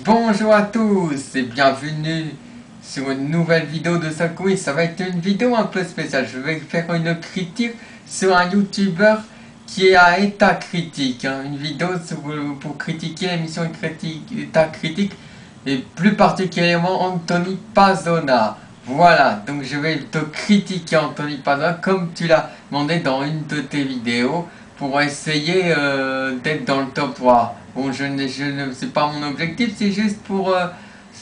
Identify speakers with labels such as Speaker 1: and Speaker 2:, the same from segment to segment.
Speaker 1: Bonjour à tous et bienvenue sur une nouvelle vidéo de Sakui. Ça va être une vidéo un peu spéciale. Je vais faire une critique sur un YouTuber qui est à état critique. Une vidéo pour critiquer l'émission état critique et plus particulièrement Anthony Pazona. Voilà, donc je vais te critiquer Anthony Pazona comme tu l'as demandé dans une de tes vidéos pour essayer d'être dans le top 3. Bon, c'est pas mon objectif, c'est juste pour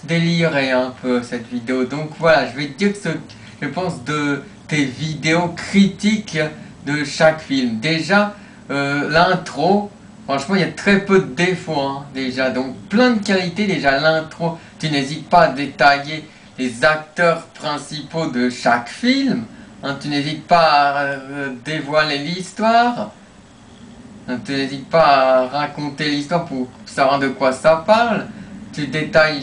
Speaker 1: délirer un peu cette vidéo. Donc voilà, je vais te dire ce que je pense de tes vidéos critiques de chaque film. Déjà, l'intro, franchement, il y a très peu de défauts, hein, déjà. Donc plein de qualités, déjà l'intro, tu n'hésites pas à détailler les acteurs principaux de chaque film. Hein, tu n'hésites pas à dévoiler l'histoire. Tu n'hésites pas à raconter l'histoire pour savoir de quoi ça parle. Tu détailles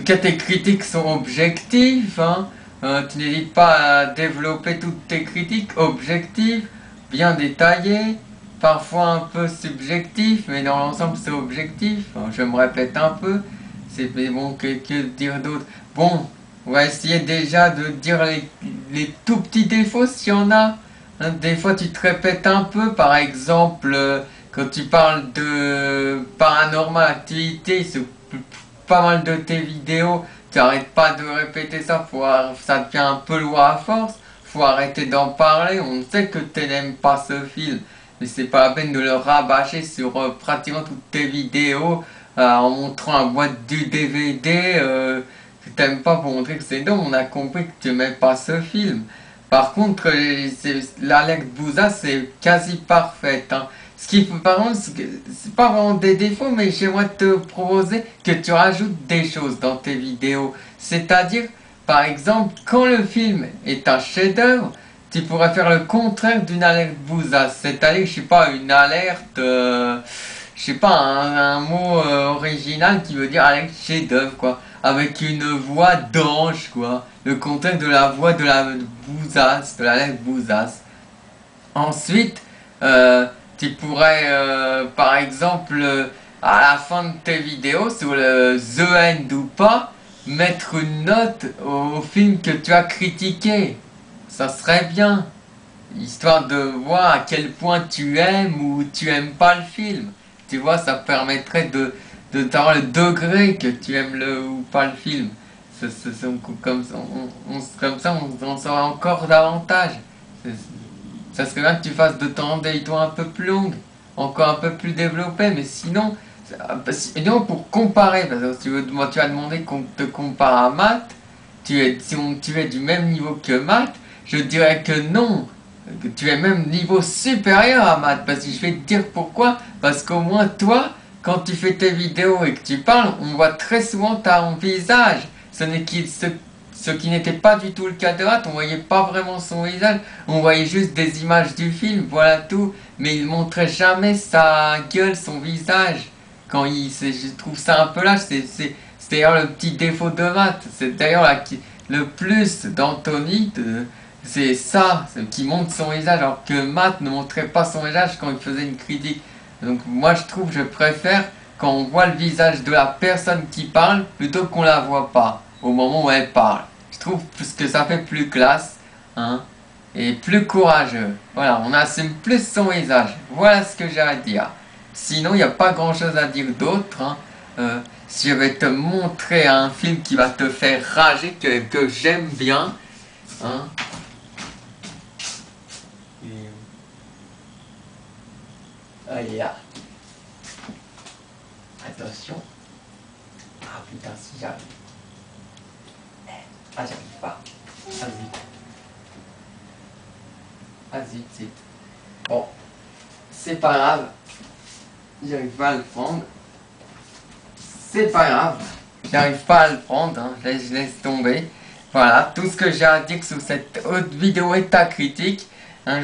Speaker 1: tes critiques sont objectives. Hein. Tu n'hésites pas à développer toutes tes critiques objectives, bien détaillées, parfois un peu subjectif, mais dans l'ensemble c'est objectif. Je me répète un peu. Mais bon, que dire d'autre? Bon, on va essayer déjà de dire les tout petits défauts s'il y en a. Hein, des fois tu te répètes un peu, par exemple, quand tu parles de paranormal activité sur pas mal de tes vidéos, tu arrêtes pas de répéter ça, ça devient un peu lourd à force, faut arrêter d'en parler, on sait que tu n'aimes pas ce film, mais c'est pas la peine de le rabâcher sur pratiquement toutes tes vidéos, en montrant la boîte du DVD, que t'aimes pas pour montrer que c'est non, on a compris que tu n'aimais pas ce film. Par contre, l'Alex Bouza, c'est quasi parfaite. Hein. Ce qui faut, par contre, c'est pas vraiment des défauts, mais j'aimerais te proposer que tu rajoutes des choses dans tes vidéos. C'est-à-dire, par exemple, quand le film est un chef-d'œuvre, tu pourrais faire le contraire d'une alerte Bouza. C'est-à-dire, je sais pas, une alerte, je sais pas, un mot original qui veut dire alerte chef-d'œuvre, quoi. Avec une voix d'ange, quoi. Le contraire de la voix de la bousasse, de la lettre bousasse. Ensuite, tu pourrais, par exemple, à la fin de tes vidéos, sur le The End ou pas, mettre une note au film que tu as critiqué. Ça serait bien. Histoire de voir à quel point tu aimes ou tu aimes pas le film. Tu vois, ça permettrait de savoir le degré que tu aimes le ou pas le film. Comme ça, on en saura encore davantage. Ça serait bien que tu fasses de temps des vidéos un peu plus longues, encore un peu plus développées, mais sinon pour comparer, parce que moi tu as demandé qu'on te compare à Matt, tu es du même niveau que Matt, je dirais que non, que tu es même niveau supérieur à Matt, parce que je vais te dire pourquoi, parce qu'au moins toi, quand tu fais tes vidéos et que tu parles, on voit très souvent ton visage, ce qui n'était pas du tout le cas de Matt, on voyait pas vraiment son visage, on voyait juste des images du film, voilà tout, mais il montrait jamais sa gueule, son visage. Je trouve ça un peu lâche, c'est d'ailleurs le petit défaut de Matt, c'est d'ailleurs le plus d'Anthony, c'est ça, qui montre son visage, alors que Matt ne montrait pas son visage quand il faisait une critique. Donc moi je préfère quand on voit le visage de la personne qui parle plutôt qu'on la voit pas au moment où elle parle. Je trouve que ça fait plus classe, hein, et plus courageux. Voilà, on assume plus son visage. Voilà ce que j'ai à dire. Sinon, il n'y a pas grand chose à dire d'autre. Hein. Si je vais te montrer un film qui va te faire rager, que j'aime bien. Hein. Allez là. Attention. Ah putain, si j'arrive. Ah, j'arrive pas. Ah zut. Ah zut, zut. Bon, c'est pas grave. J'arrive pas à le prendre. C'est pas grave. J'arrive pas à le prendre, hein. Je laisse tomber. Voilà, tout ce que j'ai à dire sur cette autre vidéo état critique. Hein,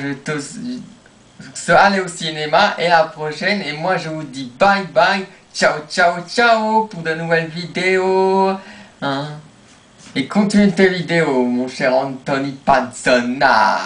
Speaker 1: aller au cinéma et à la prochaine. Et moi je vous dis bye bye. Ciao ciao ciao pour de nouvelles vidéos. Hein. Et continue tes vidéos, mon cher Anthony Pazona.